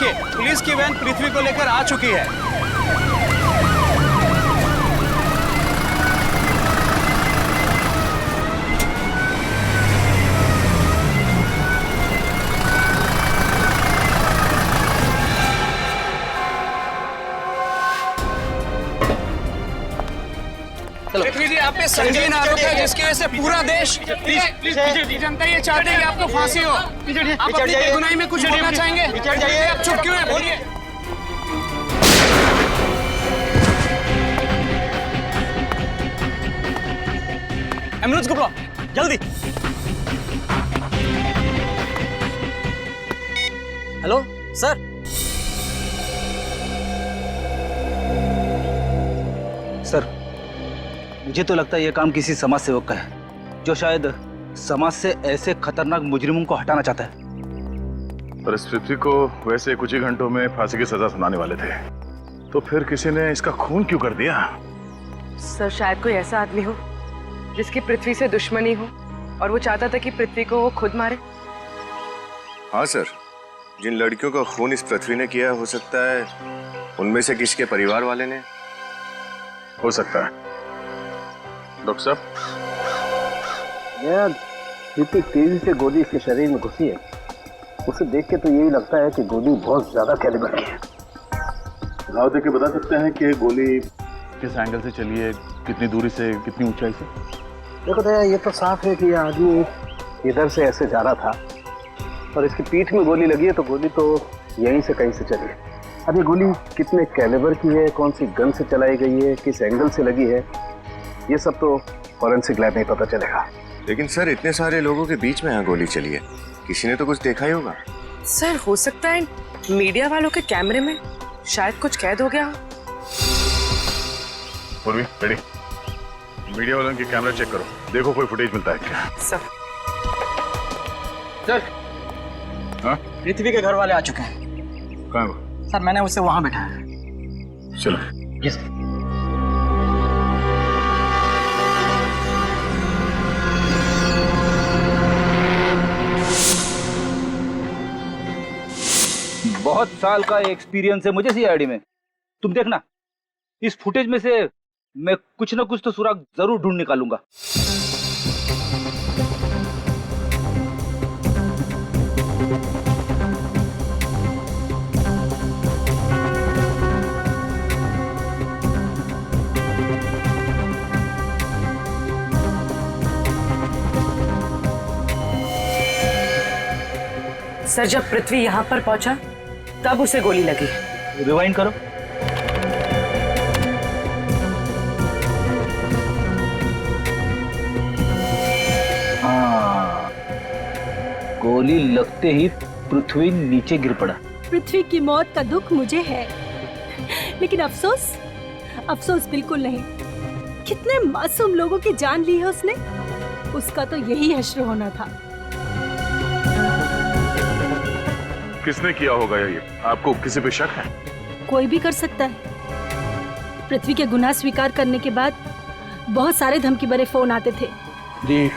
देखिए, पुलिस की वैन पृथ्वी को लेकर आ चुकी है। पृथ्वी जी, आप पे संगीन आरोप है जिसकी वजह से पूरा देश, जनता ये चाहते हैं कि आपको फांसी हो। आप अपनी बेगुनाही में कुछ बोलना चाहेंगे? आप चुप क्यों हैं? बोलिए। एम्बुलेंस को बुलाओ, जल्दी। Hello sir. सर, मुझे तो लगता है यह काम किसी समाज सेवक का है जो शायद समाज से ऐसे खतरनाक मुजरिमों को हटाना चाहता है। पर इस पृथ्वी को वैसे कुछ ही घंटों में फांसी की सजा सुनाने वाले थे, तो फिर किसी ने इसका खून क्यों कर दिया? सर, शायद कोई ऐसा आदमी हो जिसकी पृथ्वी से दुश्मनी हो और वो चाहता था कि पृथ्वी को वो खुद मारे। हाँ सर, जिन लड़कियों का खून इस पृथ्वी ने किया, हो सकता है उनमें से किसी के परिवार वाले ने। हो सकता है। डॉक्टर साहब, जितनी तेजी से गोली इसके शरीर में घुसी है, उसे देख के तो यही लगता है कि गोली बहुत ज्यादा कैलिबर की है। घाव देख के बता सकते हैं कि गोली किस एंगल से चली है, कितनी दूरी से, कितनी ऊंचाई से? देखो दया, ये तो साफ है कि ये आदमी इधर से ऐसे जा रहा था और इसकी पीठ में गोली लगी है, तो गोली तो यहीं से कहीं से चली है। अब ये गोली कितने कैलिबर की है, कौन सी गन से चलाई गई है, किस एंगल से लगी है, ये सब तो फॉरेंसिक लैब में पता चलेगा। लेकिन सर, इतने सारे लोगों के बीच में यहाँ गोली चली है, किसी ने तो कुछ देखा ही होगा। सर, हो सकता है मीडिया वालों के कैमरे में शायद कुछ कैद हो गया हो। पूर्वी, रेडी। मीडिया वालों की कैमरा चेक करो, देखो कोई फुटेज मिलता है क्या। सर, हाँ? पृथ्वी के घर वाले आ चुके हैं। कहाँ वो? सर, मैंने उसे वहां बिठाया। चलो। यस। बहुत साल का एक्सपीरियंस है मुझे सीआईडी में। तुम देखना, इस फुटेज में से मैं कुछ ना कुछ तो सुराग जरूर ढूंढ निकालूंगा। सर, जब पृथ्वी यहाँ पर पहुंचा तब उसे गोली लगी। रिवाइंड करो। हाँ, गोली लगते ही पृथ्वी नीचे गिर पड़ा। पृथ्वी की मौत का दुख मुझे है, लेकिन अफसोस बिल्कुल नहीं। कितने मासूम लोगों की जान ली है उसने। उसका तो यही हश्र होना था। किसने किया होगा ये? आपको किसी पे शक है? कोई भी कर सकता है। पृथ्वी के गुनाह स्वीकार करने के बाद बहुत सारे धमकी भरे फोन आते थे। जी,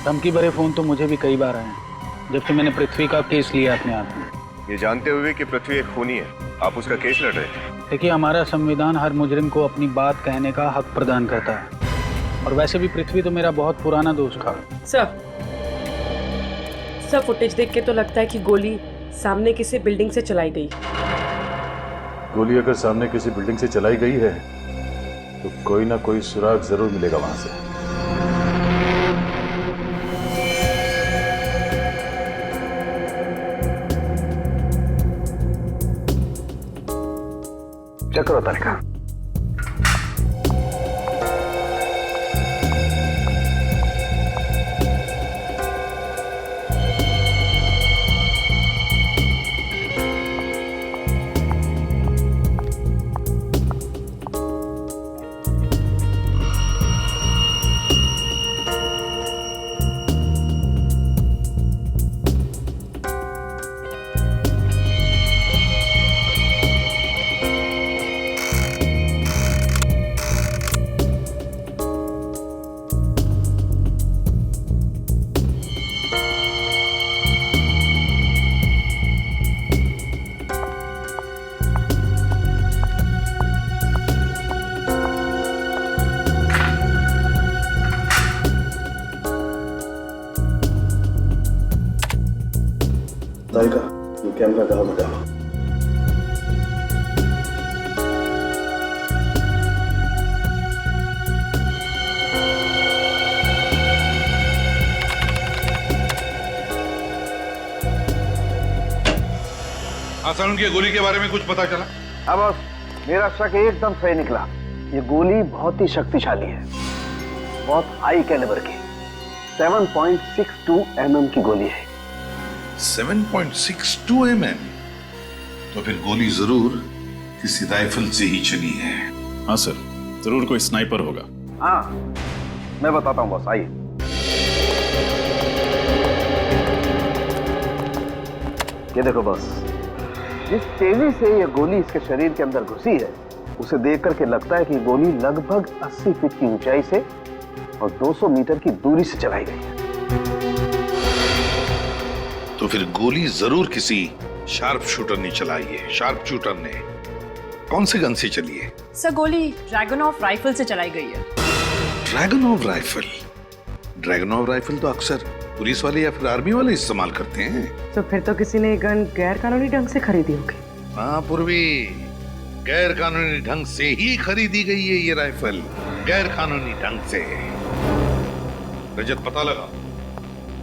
धमकी भरे फोन तो मुझे भी कई बार आए हैं, जब से मैंने पृथ्वी का केस लिया अपने हाथ में। ये जानते हुए कि पृथ्वी एक खूनी है, आप उसका केस लड़ रहे थे? देखिए, हमारा संविधान हर मुजरिम को अपनी बात कहने का हक प्रदान करता है, और वैसे भी पृथ्वी तो मेरा बहुत पुराना दोस्त था। सर, फुटेज देख के तो लगता है कि गोली सामने किसी बिल्डिंग से चलाई गई। गोली अगर सामने किसी बिल्डिंग से चलाई गई है तो कोई ना कोई सुराग जरूर मिलेगा वहां से। चेक करो तालिका। सारिका, ये कैमरा कहाँ में डालो? आसान की गोली के बारे में कुछ पता चला? अब मेरा शक एकदम सही निकला। ये गोली बहुत ही शक्तिशाली है, बहुत हाई कैलिबर की 7.62 mm की गोली है। 7.62 mm? तो फिर गोली जरूर किसी राइफल से ही चली है। हाँ सर, जरूर कोई स्नाइपर होगा। हाँ, मैं बताता हूँ बॉस, आइए। ये देखो बॉस, जिस तेजी से ये गोली इसके शरीर के अंदर घुसी है, उसे देख करके लगता है कि गोली लगभग 80 फीट की ऊंचाई से और 200 मीटर की दूरी से चलाई गई है। तो फिर गोली जरूर किसी शार्प शूटर ने चलाई है। शार्प शूटर ने कौन से गन से चली है? सर, गोली ड्रैगन ऑफ राइफल से चलाई गई है। Dragon of rifle? Dragon of rifle तो अक्सर पुलिस वाले या फिर आर्मी वाले इस्तेमाल करते हैं। तो फिर तो किसी ने गन गैर कानूनी ढंग से खरीदी होगी। हाँ पूर्वी, गैर कानूनी ढंग से ही खरीदी गई है ये राइफल, गैर कानूनी ढंग से। रजत, पता लगा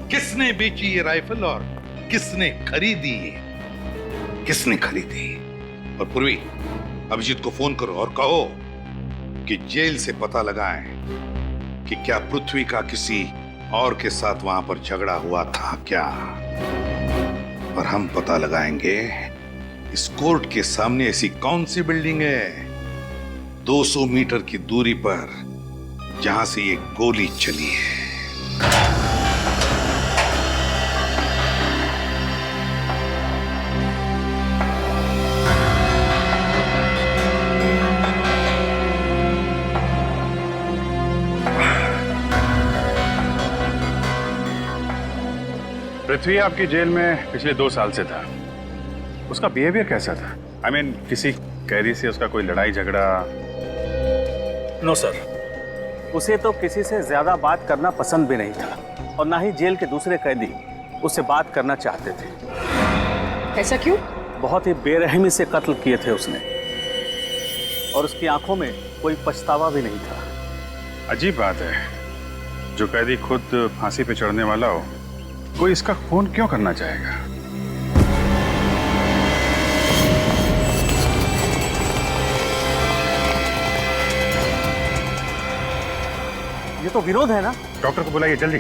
किसने बेची ये राइफल और किसने खरीदी? किसने खरीदी? और पूर्वी, अभिजीत को फोन करो और कहो कि जेल से पता लगाएं कि क्या पृथ्वी का किसी और के साथ वहां पर झगड़ा हुआ था क्या। और हम पता लगाएंगे इस कोर्ट के सामने ऐसी कौन सी बिल्डिंग है 200 मीटर की दूरी पर जहां से ये गोली चली है। पृथ्वी आपकी जेल में पिछले 2 साल से था। उसका बिहेवियर कैसा था? I mean, किसी कैदी से उसका कोई लड़ाई झगड़ा? नो सर, उसे तो किसी से ज्यादा बात करना पसंद भी नहीं था और ना ही जेल के दूसरे कैदी उससे बात करना चाहते थे। ऐसा क्यों? बहुत ही बेरहमी से कत्ल किए थे उसने और उसकी आंखों में कोई पछतावा भी नहीं था। अजीब बात है, जो कैदी खुद फांसी पे चढ़ने वाला हो, कोई इसका खून क्यों करना चाहेगा? ये तो विरोध है ना? डॉक्टर को बुलाइए जल्दी।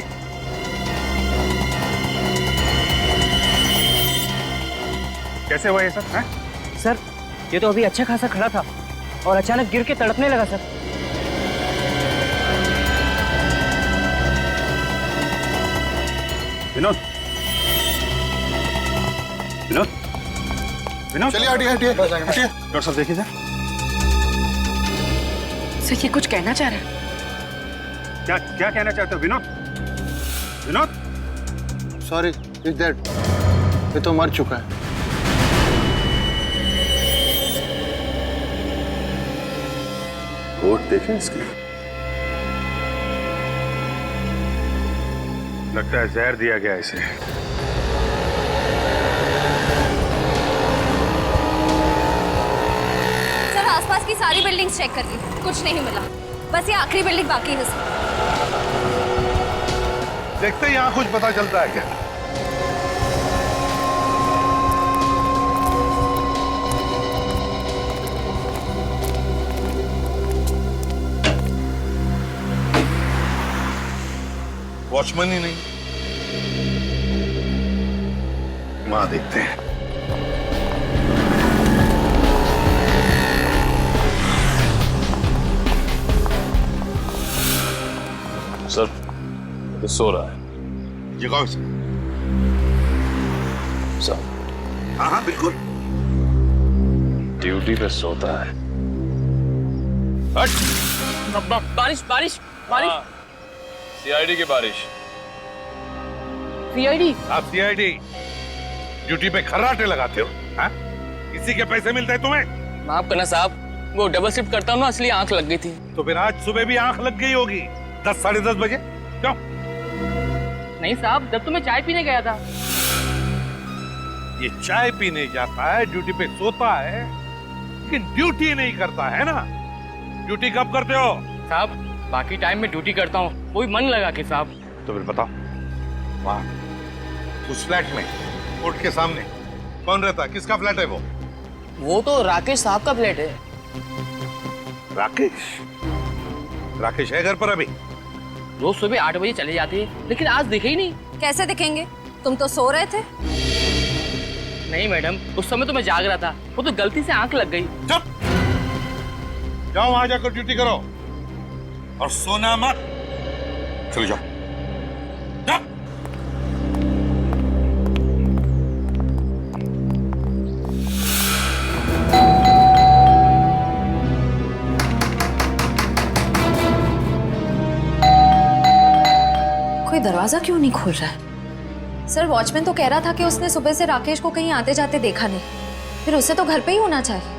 कैसे हुआ ये सब? हैं? सर, ये तो अभी अच्छा खासा खड़ा था और अचानक गिर के तड़पने लगा सर। विनोद, विनोद, विनोद, चलिए हटिए हटिए हटिए। डॉक्टर साहब देखिए सर। सर, ये कुछ कहना चाह रहा है? क्या क्या कहना चाहते हो Vinod? Vinod, sorry, is that, ये तो मर चुका है। वोट देखें इसकी। लगता है जहर दिया गया इसे। सर, आसपास की सारी बिल्डिंग्स चेक कर ली, कुछ नहीं मिला। बस ये आखिरी बिल्डिंग बाकी है सर। देखते हैं यहाँ कुछ पता चलता है क्या। वॉचमैन ही नहीं, वहां देखते हैं। सर, ये सो रहा है। जगाओ इसे। सर, हाँ हाँ बिल्कुल। ड्यूटी पे सोता है। बारिश बारिश बारिश। सीआईडी की बारिश। सीआईडी? आप सीआईडी ड्यूटी पे खर्राटे लगाते हो? हाँ? किसी के पैसे मिलते हैं तुम्हें? माफ करना साहब, वो डबल शिफ्ट करता हूँ ना, इसलिए आंख लग गई थी। तो फिर आज सुबह भी आंख लग गई होगी 10 साढ़े 10 बजे। क्यों? नहीं साहब, जब तो मैं चाय पीने गया था। ये चाय पीने जाता है, ड्यूटी पे सोता है, लेकिन ड्यूटी नहीं करता है ना। ड्यूटी कब करते हो? साहब बाकी टाइम में ड्यूटी करता हूँ, कोई मन लगा के साहब। तो फिर बताओ, वहां उस फ्लैट में कोर्ट के सामने कौन रहता है? किसका फ्लैट है वो? वो तो राकेश साहब का फ्लैट है। राकेश? राकेश है घर पर अभी? रोज सुबह 8 बजे चले जाते हैं, लेकिन आज दिखे ही नहीं। कैसे दिखेंगे? तुम तो सो रहे थे। नहीं मैडम, उस समय तो मैं जाग रहा था, वो तो गलती से आंख लग गई। चुप! जाओ वहां जाकर ड्यूटी करो और सोना मत। चलो जाओ। जाओ। कोई दरवाजा क्यों नहीं खोल रहा है? सर वॉचमैन तो कह रहा था कि उसने सुबह से राकेश को कहीं आते जाते देखा नहीं, फिर उसे तो घर पे ही होना चाहिए।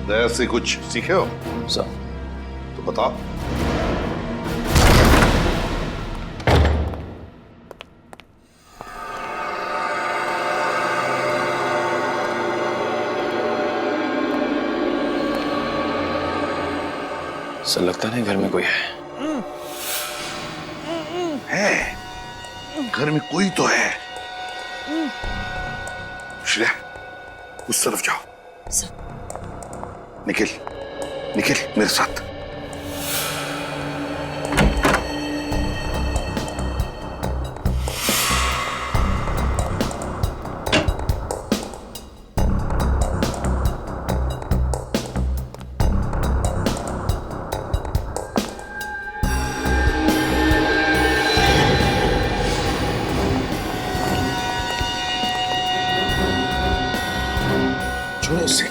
दया से कुछ सीखे हो? सर तो बताओ। सर लगता नहीं घर में कोई है। घर में कोई तो है। श्रेया, उस तरफ जाओ। निखिल, निखिल मेरे साथ। छोड़ो उसे,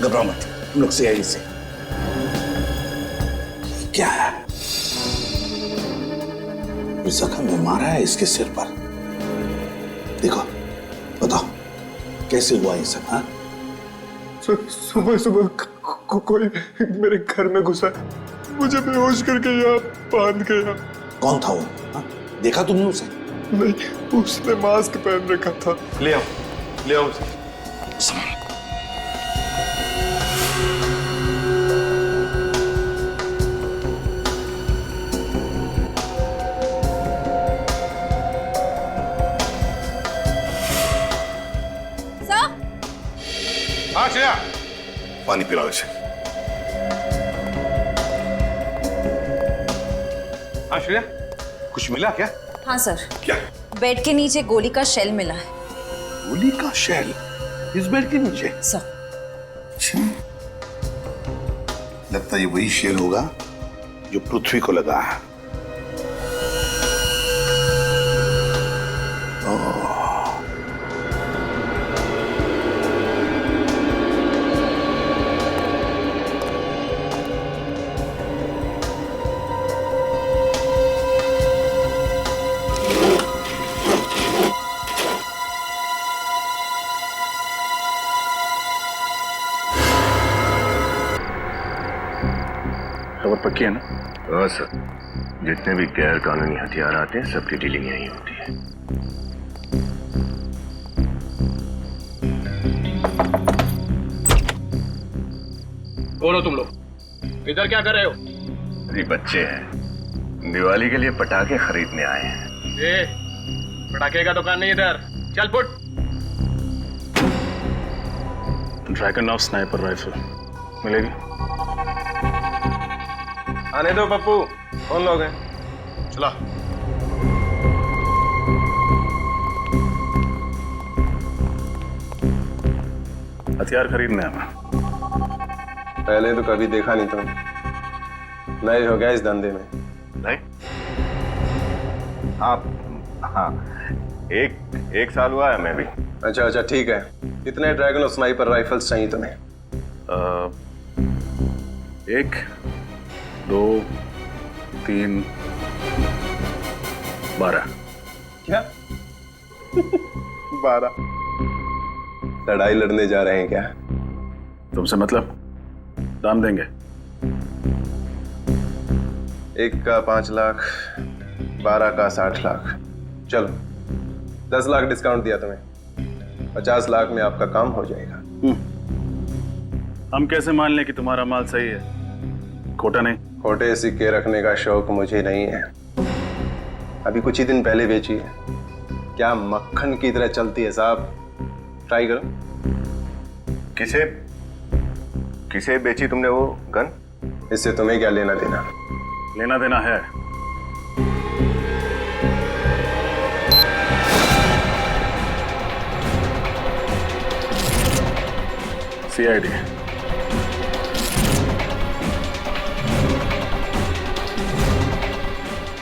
घबराओ मत, हम लोग से आई से। क्या है? जख्म में मारा है इसके सिर पर। देखो, बताओ कैसे हुआ ये सब? हाँ, सुबह सुबह कोई मेरे घर में घुसा, मुझे बेहोश करके यहाँ बांध गया। कौन था वो? हाँ? देखा तुमने उसे? नहीं, उसने मास्क पहन रखा था। ले आओ, ले आओ उसे। संभाल। हाँ श्रेया, पानी पिलाओ इसे। हाँ श्रेया, कुछ मिला क्या? हाँ सर। क्या? बेड के नीचे गोली का शेल मिला है। गोली का शेल इस बेड के नीचे? सर। अच्छा, लगता है ये वही शेल होगा जो पृथ्वी को लगा है। खबर पक्की है ना? हाँ सर, जितने भी गैर कानूनी हथियार आते हैं सबकी डीलिंग यही होती है। कौन हो तुम लोग? इधर क्या कर रहे हो? अरे बच्चे हैं, दिवाली के लिए पटाखे खरीदने आए हैं। ए, पटाखे का दुकान नहीं इधर, चल foot. Dragon of sniper rifle मिलेगी? आने दो पप्पू, कौन लोग हैं? चला। हथियार खरीदने हमें। पहले तो कभी देखा नहीं तुमने, नए हो गया इस धंधे में। नहीं? हाँ, एक साल हुआ है मैं भी। अच्छा अच्छा ठीक है। कितने ड्रैगन और स्नाइपर राइफल्स चाहिए तुम्हें? 1, 2, 3, 12। क्या? 12? लड़ाई लड़ने जा रहे हैं क्या? तुमसे मतलब? दाम देंगे? एक का 5 लाख, 12 का 60 लाख। चलो 10 लाख डिस्काउंट दिया तुम्हें, 50 लाख में आपका काम हो जाएगा। हम कैसे मान लें कि तुम्हारा माल सही है, खोटा नहीं? खोटे सिक्के रखने का शौक मुझे नहीं है। अभी कुछ ही दिन पहले बेची है, क्या मक्खन की तरह चलती है साहब। ट्राई करो। किसे बेची तुमने वो गन? इससे तुम्हें क्या लेना देना? लेना देना है। CID।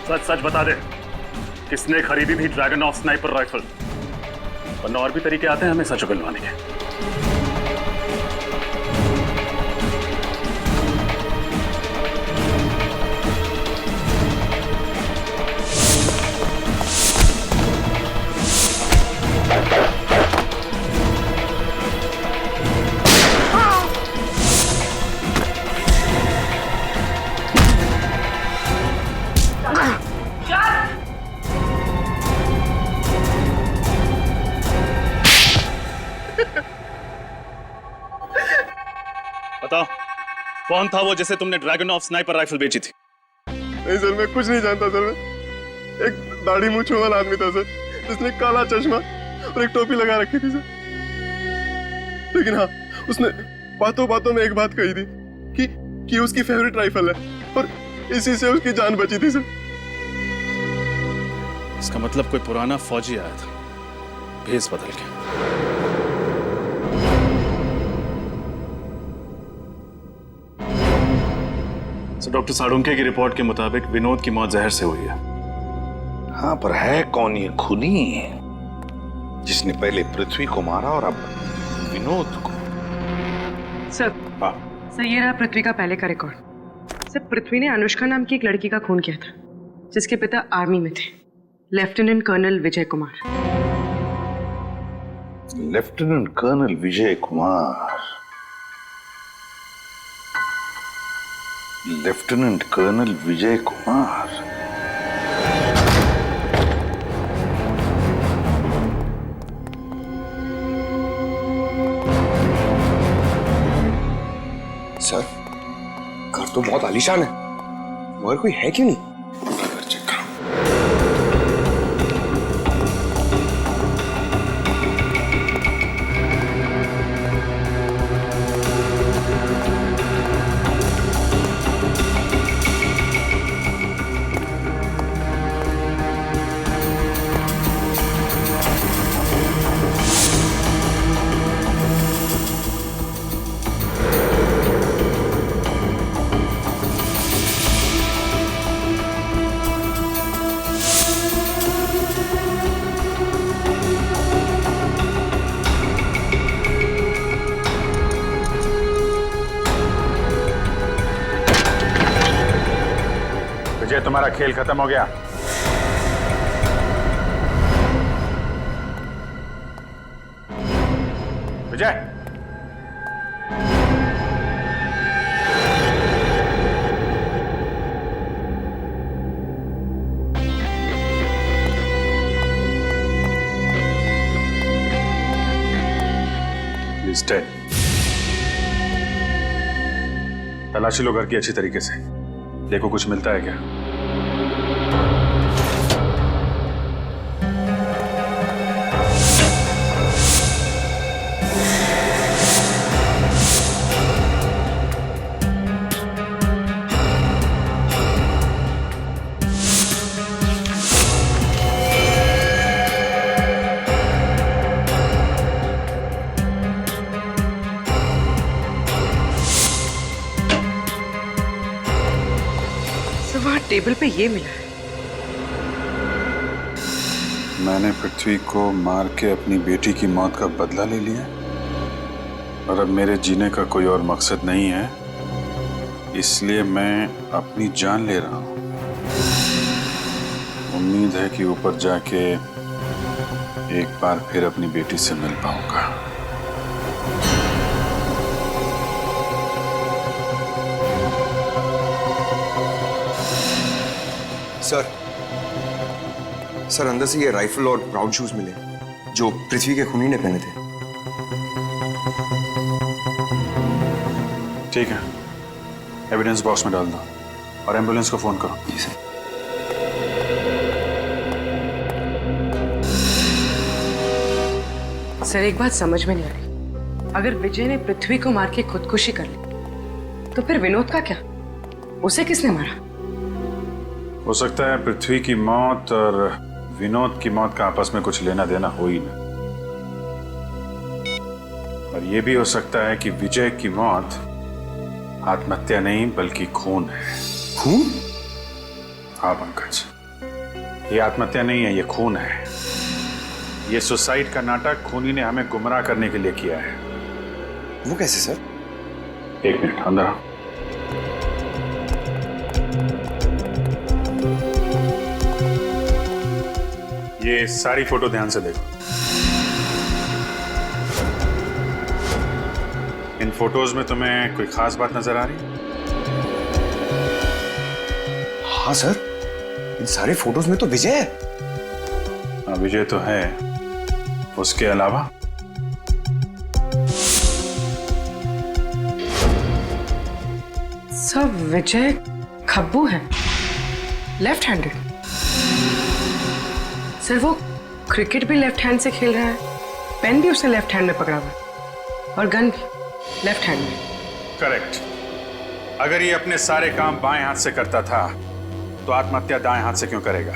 सच सच बता दे, किसने खरीदी थी ड्रैगन ऑफ स्नाइपर राइफल? वरना और भी तरीके आते हैं हमें सच उगलवाने के। बताओ, कौन था वो जिसे तुमने ड्रैगन ऑफ स्नाइपर राइफल बेची थी? नहीं सर, मैं कुछ नहीं जानता सर। मैं एक दाढ़ी मूंछों वाला आदमी था सर, जिसने काला चश्मा और एक टोपी लगा रखी थी सर। लेकिन हाँ, उसने बातों बातों में एक बात कही थी कि उसकी फेवरेट राइफल है और इसी से उसकी जान बची थी सर। इसका मतलब कोई पुराना फौजी आया था भेस बदल के। डॉक्टर साळुंखे की रिपोर्ट के मुताबिक विनोद की मौत जहर से हुई है। हाँ, पर है कौन ये खूनी जिसने पहले पृथ्वी को मारा और अब विनोद को? सर, सर ये रहा पृथ्वी का पहले का रिकॉर्ड। सर, पृथ्वी ने अनुष्का नाम की एक लड़की का खून किया था, जिसके पिता आर्मी में थे, lieutenant colonel Vijay Kumar. Lieutenant colonel Vijay Kumar. Lieutenant colonel Vijay Kumar. Sir, घर तो बहुत आलीशान है, मगर कोई है क्यों नहीं? तुम्हारा खेल खत्म हो गया। विजय, He's dead। तलाशी लो घर की अच्छी तरीके से, देखो कुछ मिलता है क्या। टेबल पे ये मिला है। मैंने पृथ्वी को मार के अपनी बेटी की मौत का बदला ले लिया और अब मेरे जीने का कोई और मकसद नहीं है, इसलिए मैं अपनी जान ले रहा हूं। उम्मीद है कि ऊपर जाके एक बार फिर अपनी बेटी से मिल पाऊंगा। सर अंदर से ये राइफल और ब्राउन शूज मिले जो पृथ्वी के खूनी ने पहने थे। ठीक है, एविडेंस बॉक्स में डाल दो और एम्बुलेंस को फोन करो। जी सर। सर एक बात समझ में नहीं आ रही, अगर विजय ने पृथ्वी को मार के खुदकुशी कर ली तो फिर विनोद का क्या? उसे किसने मारा? हो सकता है पृथ्वी की मौत और विनोद की मौत का आपस में कुछ लेना देना हो ही ना, और यह भी हो सकता है कि विजय की मौत आत्महत्या नहीं बल्कि खून है। खून? हाँ पंकज, ये आत्महत्या नहीं है, ये खून है। ये सुसाइड का नाटक खूनी ने हमें गुमराह करने के लिए किया है। वो कैसे सर? एक मिनट, अंदर आओ। ये सारी फोटो ध्यान से देखो। इन फोटोज में तुम्हें कोई खास बात नजर आ रही है? हाँ सर, इन सारे फोटोज में तो विजय है। हाँ विजय तो है, उसके अलावा सब विजय खब्बू है, लेफ्ट हैंडेड। सर वो क्रिकेट भी लेफ्ट हैंड से खेल रहा है, पेन भी उसने लेफ्ट हैंड में पकड़ा हुआ है और गन भी लेफ्ट हैंड में। करेक्ट। अगर ये अपने सारे काम बाएं हाथ से करता था तो आत्महत्या दाएं हाथ से क्यों करेगा?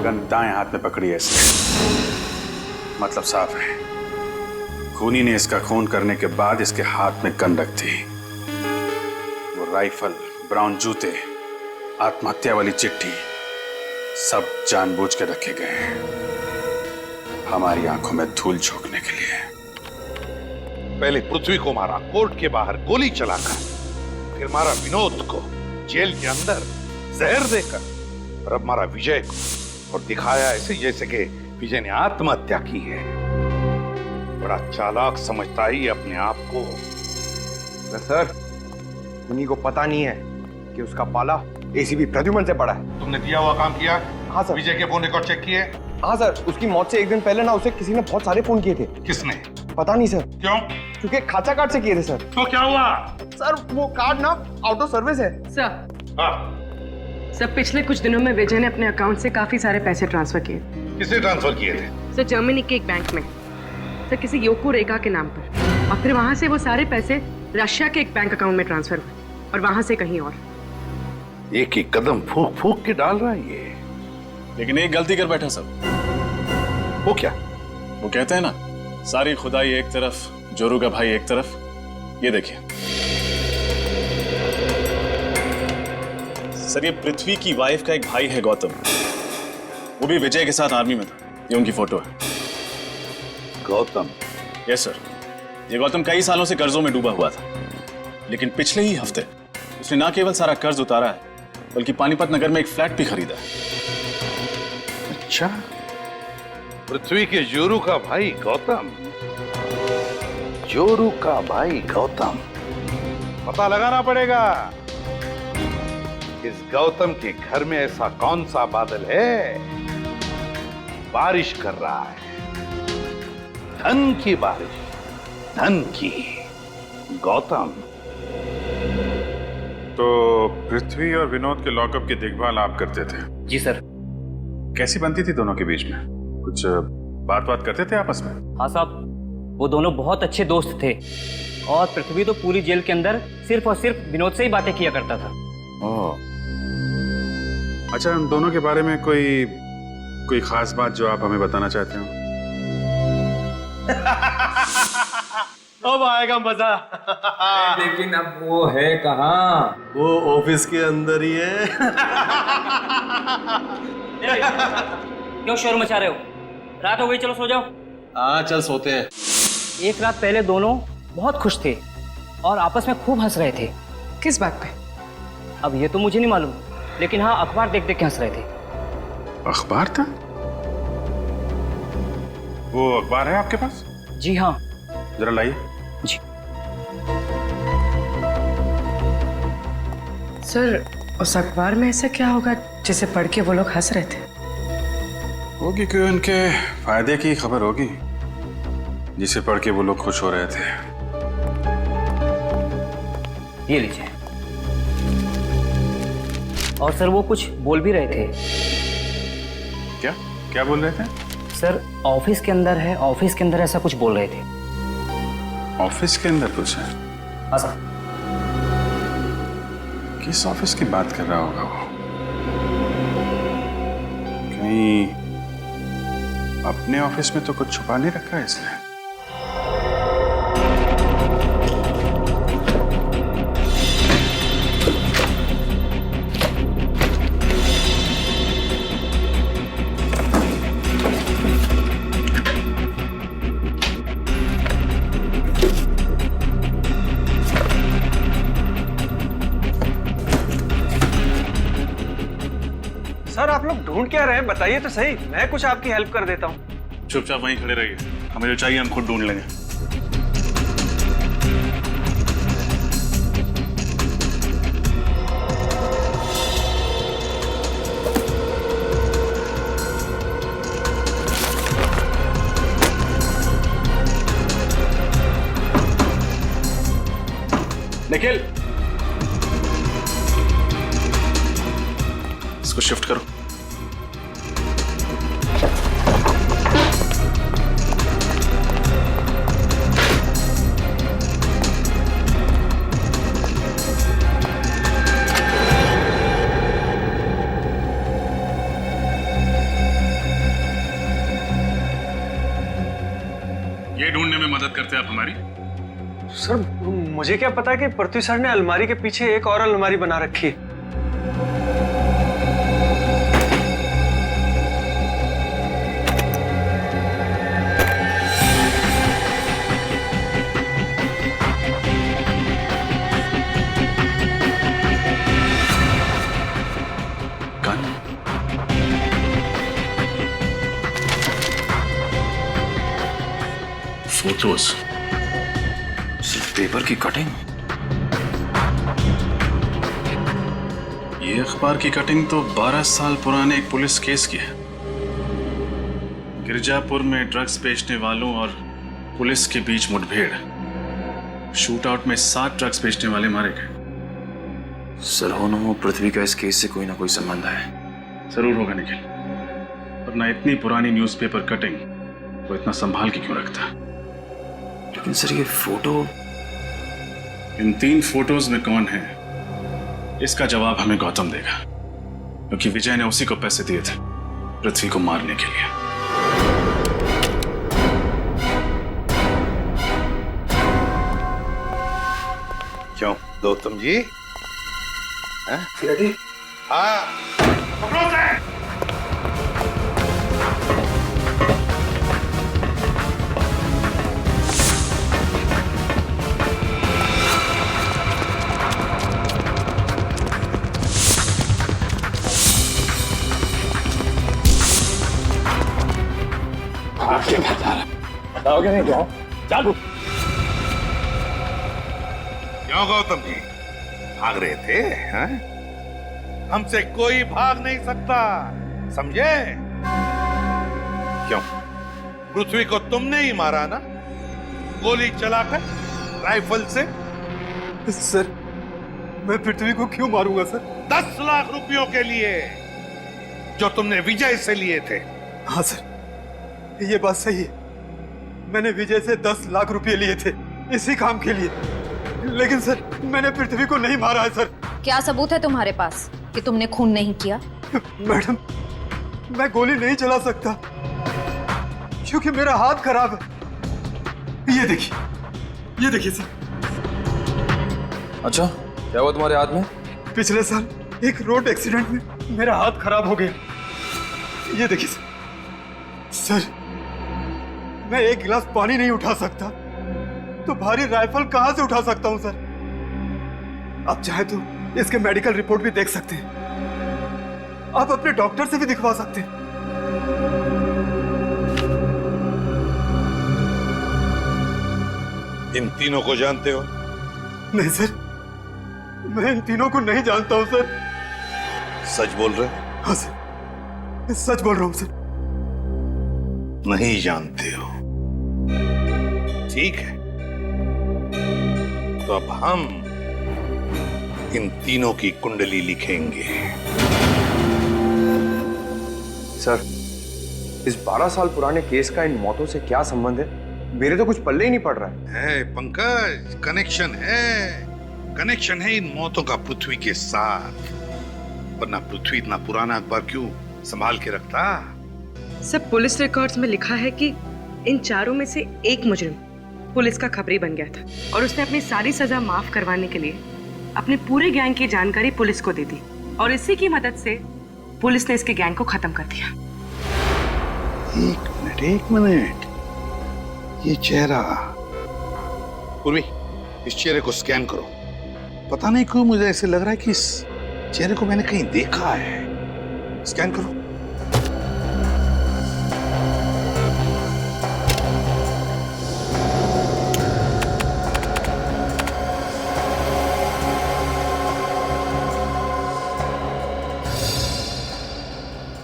गन दाएं हाथ में पकड़ी है इसने, मतलब साफ है, खूनी ने इसका खून करने के बाद इसके हाथ में गन रख दी। वो राइफल, ब्राउन जूते, आत्महत्या वाली चिट्ठी सब जानबूझ के रखे गए हैं हमारी आंखों में धूल झोंकने के लिए। पहले पृथ्वी को मारा कोर्ट के बाहर गोली चलाकर, फिर मारा विनोद को जेल के अंदर जहर देकर, और अब मारा विजय को और दिखाया ऐसे जैसे कि विजय ने आत्महत्या की है। बड़ा चालाक समझता ही अपने आप को। सर उन्हीं को पता नहीं है कि उसका पाला एसीपी प्रद्युमन से पड़ा है। तुमने दिया हुआ काम किया? हाँ सर। विजय के फोन रिकॉर्ड चेक किए? हाँ सर, उसकी मौत से एक दिन पहले ना उसे किसी ने बहुत सारे फोन किए थे। किसने? पता नहीं सर। क्यों? क्योंकि खाचा कार्ड से किए थे सर। तो क्या हुआ? सर वो कार्ड ना आउट ऑफ सर्विस है। सर पिछले कुछ दिनों में विजय ने अपने अकाउंट से काफी सारे पैसे ट्रांसफर किए। किसे ट्रांसफर किए थे? सर जर्मनी के एक बैंक में, सर किसी योको रेखा के नाम पर, और फिर वहां से वो सारे पैसे रशिया के एक बैंक अकाउंट में ट्रांसफर हुए और वहां से कहीं और। एक एक कदम फूक फूक के डाल रहा है ये। लेकिन एक गलती कर बैठा सब। वो क्या? वो कहते हैं ना, सारी खुदाई एक तरफ, जोरू का भाई एक तरफ। ये देखिए सर, ये पृथ्वी की वाइफ का एक भाई है गौतम, वो भी विजय के साथ आर्मी में था। ये उनकी फोटो है। गौतम? Yes sir. ये गौतम कई सालों से कर्जों में डूबा हुआ था, लेकिन पिछले ही हफ्ते उसने ना केवल सारा कर्ज उतारा है बल्कि पानीपत नगर में एक फ्लैट भी खरीदा है। अच्छा, पृथ्वी के जोरू का भाई गौतम। जोरू का भाई गौतम, पता लगाना पड़ेगा इस गौतम के घर में ऐसा कौन सा बादल है बारिश कर रहा है, धन की बारिश, धन की। गौतम तो पृथ्वी और विनोद के लॉकअप की देखभाल आप करते थे? जी सर। कैसी बनती थी दोनों के बीच में? कुछ बात करते थे आपस में? हाँ साहब, वो दोनों बहुत अच्छे दोस्त थे और पृथ्वी तो पूरी जेल के अंदर सिर्फ और सिर्फ विनोद से ही बातें किया करता था। अच्छा, इन दोनों के बारे में कोई खास बात जो आप हमें बताना चाहते हो? अब आएगा मजा। लेकिन अब वो है कहाँ? वो ऑफिस के अंदर ही है। क्यों शोर मचा रहे हो? रात हो गई, चलो सो जाओ। हाँ चल सोते हैं। एक रात पहले दोनों बहुत खुश थे और आपस में खूब हंस रहे थे। किस बात पे? अब ये तो मुझे नहीं मालूम, लेकिन हाँ अखबार देख देख के हंस रहे थे। अखबार था? वो अखबार है आपके पास? जी हाँ। जरा लाइए। जी। सर उस अखबार में ऐसा क्या होगा जिसे पढ़ के वो लोग हंस रहे थे। होगी क्यों, उनके फायदे की खबर होगी जिसे पढ़ के वो लोग खुश हो रहे थे। ये लीजिए। और सर वो कुछ बोल भी रहे थे। क्या क्या बोल रहे थे? सर ऑफिस के अंदर है, ऑफिस के अंदर ऐसा कुछ बोल रहे थे। ऑफिस के अंदर कुछ है? हाँ सर। किस ऑफिस की बात कर रहा होगा वो? कहीं अपने ऑफिस में तो कुछ छुपा नहीं रखा है इसने। सर आप लोग ढूंढ क्या रहे हैं, बताइए तो सही, मैं कुछ आपकी हेल्प कर देता हूँ। चुपचाप वहीं खड़े रहिए, हमें जो चाहिए हम खुद ढूंढ लेंगे। निखिल, इसको शिफ्ट करो। ये ढूंढने में मदद करते आप हमारी? सर मुझे क्या पता कि पृथ्वी सर ने अलमारी के पीछे एक और अलमारी बना रखी है। फोटोज, सिर्फ पेपर की कटिंग। ये अखबार की कटिंग तो 12 साल पुराने एक पुलिस केस की है। गिरजापुर में ड्रग्स बेचने वालों और पुलिस के बीच मुठभेड़, शूटआउट में 7 ड्रग्स बेचने वाले मारे गए। सर हो न हो पृथ्वी का इस केस से कोई ना कोई संबंध है। जरूर होगा निखिल, वरना इतनी पुरानी न्यूज़पेपर कटिंग वो इतना संभाल के क्यों रखता? लेकिन सर ये फोटो, इन 3 फोटोज में कौन है इसका जवाब हमें गौतम देगा, क्योंकि विजय ने उसी को पैसे दिए थे पृथ्वी को मारने के लिए। क्यों गौतम जी? हाँ पकड़ो से। बताओगे नहीं क्या? चालू। क्यों गौतम जी भाग रहे थे? हाँ? हमसे कोई भाग नहीं सकता, समझे? क्यों पृथ्वी को तुमने ही मारा ना, गोली चलाकर राइफल से? सर मैं पृथ्वी को क्यों मारूंगा सर? 10 लाख रुपयों के लिए जो तुमने विजय से लिए थे। हाँ सर ये बात सही है, मैंने विजय से 10 लाख रुपए लिए थे इसी काम के लिए, लेकिन सर मैंने पृथ्वी को नहीं मारा है सर। क्या सबूत है तुम्हारे पास कि तुमने खून नहीं किया? मैडम मैं गोली नहीं चला सकता क्योंकि मेरा हाथ खराब है। ये देखिए सर। अच्छा क्या हुआ तुम्हारे हाथ में? पिछले साल एक रोड एक्सीडेंट में मेरा हाथ खराब हो गया। ये देखिए सर, मैं एक गिलास पानी नहीं उठा सकता तो भारी राइफल कहां से उठा सकता हूं सर? आप चाहे तो इसके मेडिकल रिपोर्ट भी देख सकते हैं, आप अपने डॉक्टर से भी दिखवा सकते हैं। इन तीनों को जानते हो? नहीं सर मैं इन तीनों को नहीं जानता हूं सर। सच बोल रहे? हाँ सर, मैं सच बोल रहा हूँ सर। नहीं जानते हो? ठीक है, तो अब हम इन तीनों की कुंडली लिखेंगे। सर, इस 12 साल पुराने केस का इन मौतों से क्या संबंध है? मेरे तो कुछ पल्ले ही नहीं पड़ रहा है पंकज, कनेक्शन है इन मौतों का पृथ्वी के साथ। वरना पृथ्वी इतना पुराना अखबार क्यों संभाल के रखता? सब पुलिस रिकॉर्ड्स में लिखा है कि इन चारों में से एक मुजरिम पुलिस का खबरी बन गया था और उसने अपनी सारी सजा माफ करवाने के लिए अपने पूरे गैंग की जानकारी पुलिस को दे दी और इसी की मदद से पुलिस ने इसके गैंग को खत्म कर दिया। एक मिनट, ये चेहरा, पूर्वी, इस चेहरे को स्कैन करो। पता नहीं क्यों मुझे ऐसे लग रहा है कि इस चेहरे को मैंने कहीं देखा है। स्कैन करो।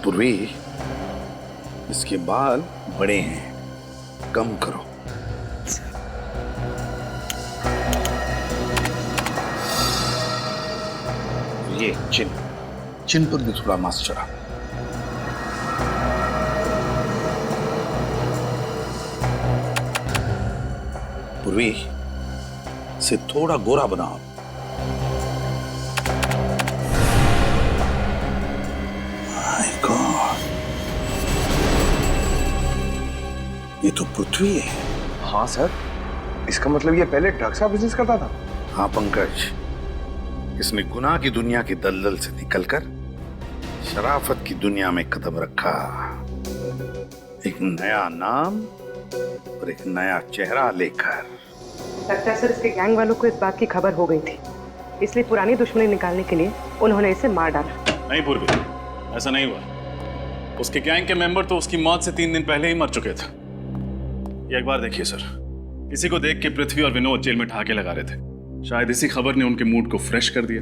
पूर्वी, इसके बाल बड़े हैं, कम करो। ये चिन पर भी थोड़ा मांस चढ़ा। पूर्वी, से थोड़ा गोरा बनाओ। ये तो पृथ्वी है। हाँ सर, इसका मतलब ये पहले ड्रग्स का बिजनेस करता था? हाँ पंकज, इसने गुनाह की दुनिया के दलदल से निकलकर शराफत की दुनिया में कदम रखा। एक नया नाम और एक नया चेहरा लेकर। लगता है सर इसके गैंग वालों को इस बात की खबर हो गई थी, इसलिए पुरानी दुश्मनी निकालने के लिए उन्होंने इसे मार डाला। नहीं पूर्वी, ऐसा नहीं हुआ। उसके गैंग के मेंबर तो उसकी मौत से 3 दिन पहले ही मर चुके थे। ये एक बार देखिए सर, किसी को देख के पृथ्वी और विनोद जेल में ठहाके लगा रहे थे। शायद इसी खबर ने उनके मूड को फ्रेश कर दिया।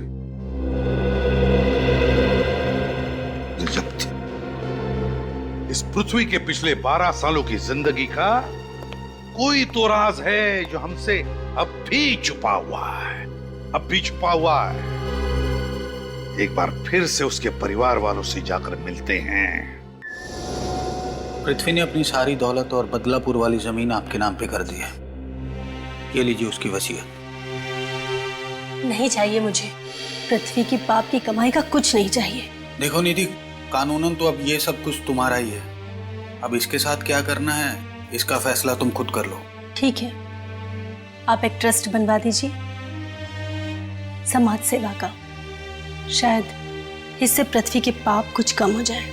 इस पृथ्वी के पिछले 12 सालों की जिंदगी का कोई तो राज है जो हमसे अब भी छुपा हुआ है, अब भी छुपा हुआ है। एक बार फिर से उसके परिवार वालों से जाकर मिलते हैं। पृथ्वी ने अपनी सारी दौलत और बदलापुर वाली जमीन आपके नाम पे कर दी है। ये लीजिए उसकी वसीयत। नहीं चाहिए मुझे, पृथ्वी की पाप की कमाई का कुछ नहीं चाहिए। देखो निधि, कानूनन तो अब ये सब कुछ तुम्हारा ही है। अब इसके साथ क्या करना है, इसका फैसला तुम खुद कर लो। ठीक है, आप एक ट्रस्ट बनवा दीजिए समाज सेवा का, शायद इससे पृथ्वी के पाप कुछ कम हो जाए।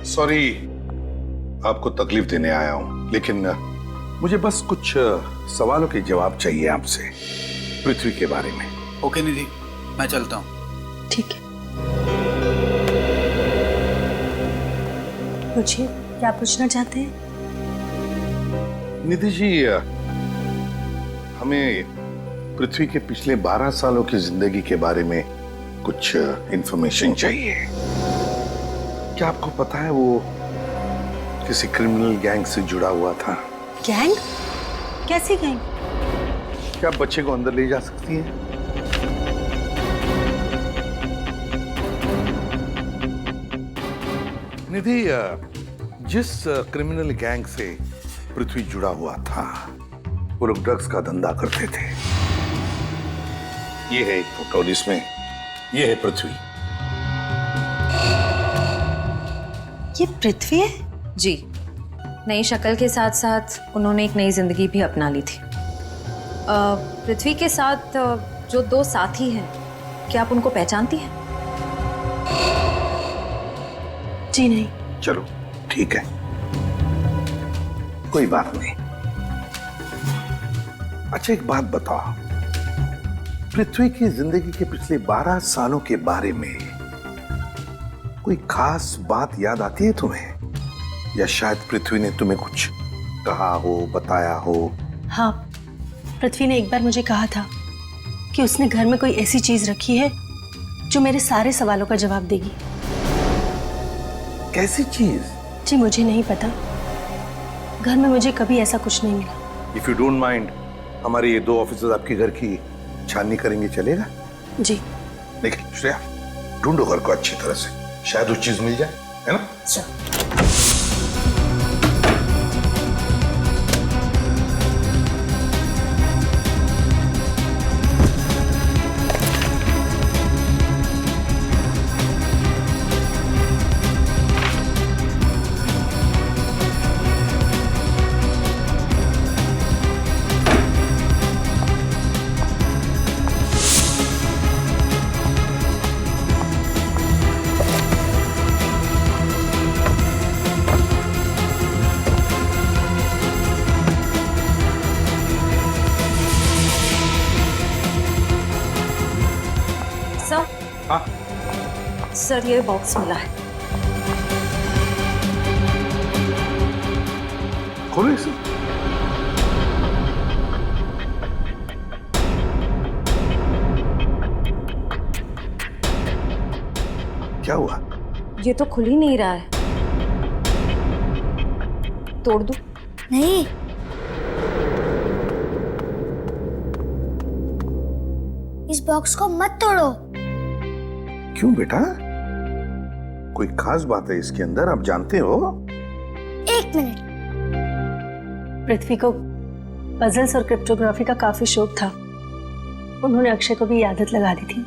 सॉरी आपको तकलीफ देने आया हूं, लेकिन मुझे बस कुछ सवालों के जवाब चाहिए आपसे पृथ्वी के बारे में। ओके निधि, मैं चलता हूं। ठीक है। पूछिए, क्या पूछना चाहते हैं? निधि जी, हमें पृथ्वी के पिछले 12 सालों की जिंदगी के बारे में कुछ इंफॉर्मेशन चाहिए। क्या आपको पता है वो किसी क्रिमिनल गैंग से जुड़ा हुआ था? गैंग? कैसी गैंग? क्या आप बच्चे को अंदर ले जा सकती हैं? निधि, जिस क्रिमिनल गैंग से पृथ्वी जुड़ा हुआ था, वो लोग ड्रग्स का धंधा करते थे। ये है एक फोटो जिसमें ये है पृथ्वी। ये पृथ्वी है? जी, नई शक्ल के साथ साथ उन्होंने एक नई जिंदगी भी अपना ली थी। पृथ्वी के साथ जो 2 साथी हैं, क्या आप उनको पहचानती हैं? जी नहीं। चलो ठीक है, कोई बात नहीं। अच्छा एक बात बताओ, पृथ्वी की जिंदगी के पिछले 12 सालों के बारे में कोई खास बात याद आती है तुम्हें? या शायद पृथ्वी ने तुम्हें कुछ कहा हो, बताया हो? हाँ, पृथ्वी ने एक बार मुझे कहा था कि उसने घर में कोई ऐसी चीज रखी है जो मेरे सारे सवालों का जवाब देगी। कैसी चीज? जी मुझे नहीं पता, घर में मुझे कभी ऐसा कुछ नहीं मिला। इफ यू डोंट माइंड, हमारे ये 2 ऑफिसर्स आपके घर की छाननी करेंगे, चलेगा? जी। देखिए श्रेया, ढूंढो घर को अच्छी तरह से, शायद वो चीज मिल जाए, है ना? सर ये बॉक्स मिला है। खोलो इसे। क्या हुआ? ये तो खुल ही नहीं रहा है। तोड़ दूं? नहीं, इस बॉक्स को मत तोड़ो। क्यों बेटा? कोई खास बात है इसके अंदर, आप जानते हो? 1 मिनट। पृथ्वी को पजल्स और क्रिप्टोग्राफी का काफी शौक था। उन्होंने अक्षय को भी ये आदत लगा दी थी।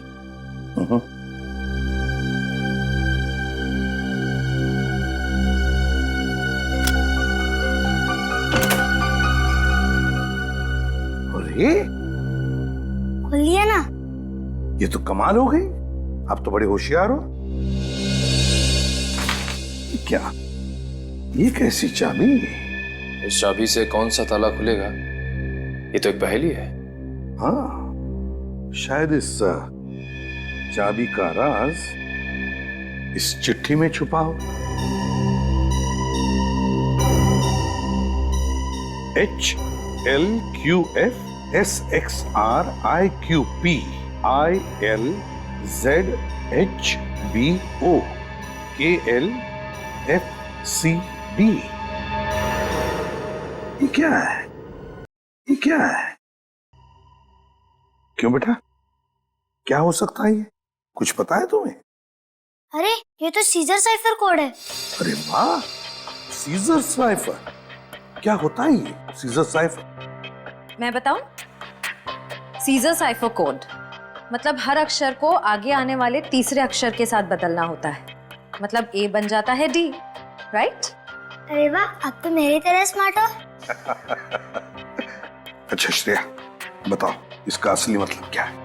अरे खोल लिया ना? ये तो कमाल हो गई, आप तो बड़े होशियार हो। क्या ये कैसी चाबी? इस चाबी से कौन सा ताला खुलेगा? ये तो एक पहेली है। हाँ, शायद इस चाबी का राज इस चिट्ठी में छुपा हो। HLQFSXRIQPILZHBOKLFCD। ये क्या है? ये क्या है? क्यों बेटा, क्या हो सकता है ये? कुछ पता है तुम्हें? अरे ये तो सीजर साइफर कोड है। अरे वाह, सीजर साइफर। क्या होता है ये सीजर साइफर? मैं बताऊं? सीजर साइफर कोड मतलब हर अक्षर को आगे आने वाले तीसरे अक्षर के साथ बदलना होता है। मतलब A बन जाता है D, राइट? अरे वाह, अब तो मेरी तरह स्मार्ट हो। अच्छा श्रेया, बताओ इसका असली मतलब क्या है?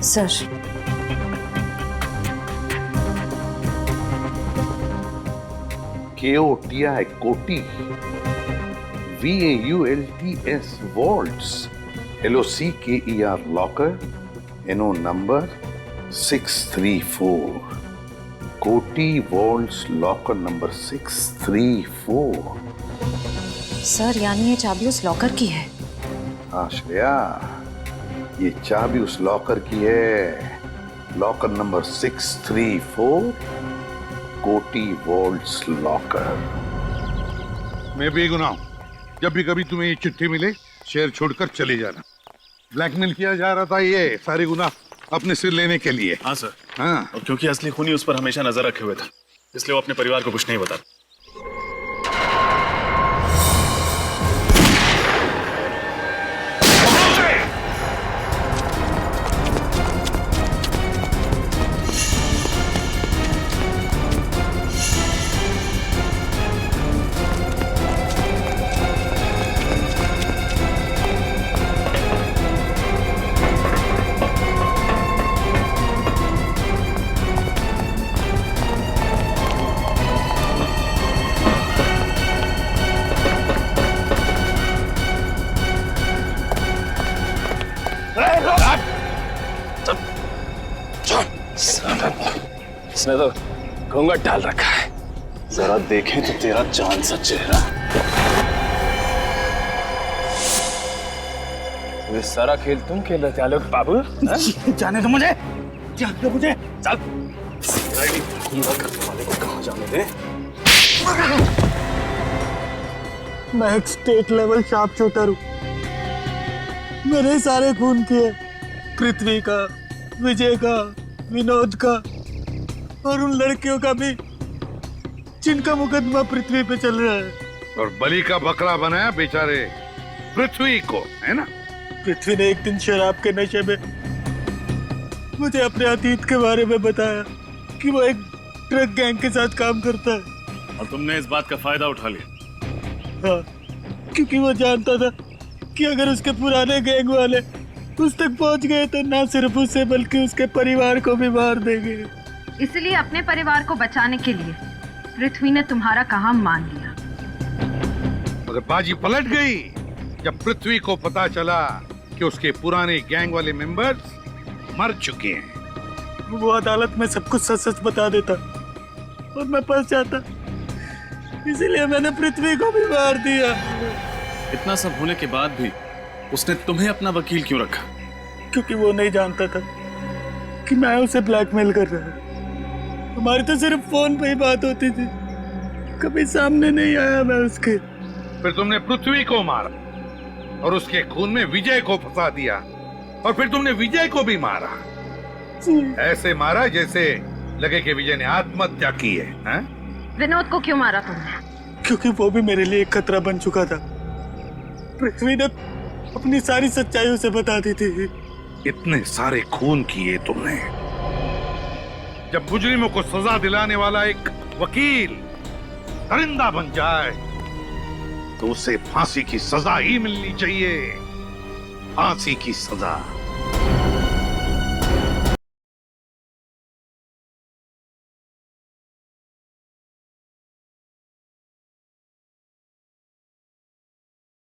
सर, KOTI कोटी, VAULTS vaults, LOCKER locker, NO number 634। कोटी वॉल्ट्स लॉकर नंबर 634। सर यानी ये चाबी उस लॉकर की है? हाँ श्रेया, ये चाबी उस लॉकर की है। लॉकर नंबर 634, कोटी वॉल्ट्स लॉकर। मैं बेगुनाह हूं। जब भी कभी तुम्हें ये चिट्ठी मिले, शहर छोड़कर चले जाना। ब्लैकमेल किया जा रहा था, ये सारे गुनाह अपने सिर लेने के लिए। हाँ सर। हाँ, और क्योंकि असली खूनी उस पर हमेशा नजर रखे हुए था, इसलिए वो अपने परिवार को कुछ नहीं बता। साला, इसने तो घूंघट डाल रखा है। जरा देखें तो तेरा जान सा चेहरा। ये सारा खेल तुम खेल रहे थे आलोक बाबू? जाने दो मुझे, जाने दो मुझे। चल वाले को कहाँ जाने दे? मैं एक स्टेट लेवल शार्प शूटर हूँ। मैंने सारे खून किए, पृथ्वी का, विजय का, विनोद का और उन लड़कियों का भी जिनका मुकदमा पृथ्वी पे चल रहा है। और बलि का बकरा बनाया बेचारे पृथ्वी को, है ना? पृथ्वी ने एक दिन शराब के नशे में मुझे अपने अतीत के बारे में बताया कि वो एक ड्रग गैंग के साथ काम करता है। और तुमने इस बात का फायदा उठा लिया? हाँ, क्योंकि वो जानता था कि अगर उसके पुराने गैंग वाले उस तक पहुंच गए तो ना सिर्फ उसे बल्कि उसके परिवार को भी मार देंगे। इसलिए अपने परिवार को बचाने के लिए पृथ्वी ने तुम्हारा काम मान लिया। मगर बाजी पलट गई जब पृथ्वी को पता चला कि उसके पुराने गैंग वाले मेंबर्स मर चुके हैं। वो अदालत में सब कुछ सच सच बता देता और मैं फंस जाता, इसीलिए मैंने पृथ्वी को भी मार दिया। इतना सब होने के बाद भी उसने तुम्हें अपना वकील क्यों रखा? क्योंकि वो नहीं जानता था कि मैं उसे ब्लैकमेल कर रहा हूँ। हमारी तो सिर्फ फोन पे ही बात होती थी, कभी सामने नहीं आया मैं उसके। फिर तुमने पृथ्वी को मारा और उसके खून में विजय को फंसा दिया, और फिर तुमने विजय को भी मारा। ऐसे मारा जैसे लगे कि विजय ने आत्महत्या की है, हैं? विनोद को क्यों मारा तुमने? क्योंकि वो भी मेरे लिए एक खतरा बन चुका था। पृथ्वी ने अपनी सारी सच्चाई उसे बता दी थी। इतने सारे खून किए तुमने। जब मुजरिमों को सजा दिलाने वाला एक वकील दरिंदा बन जाए तो उसे फांसी की सजा ही मिलनी चाहिए। फांसी की सजा।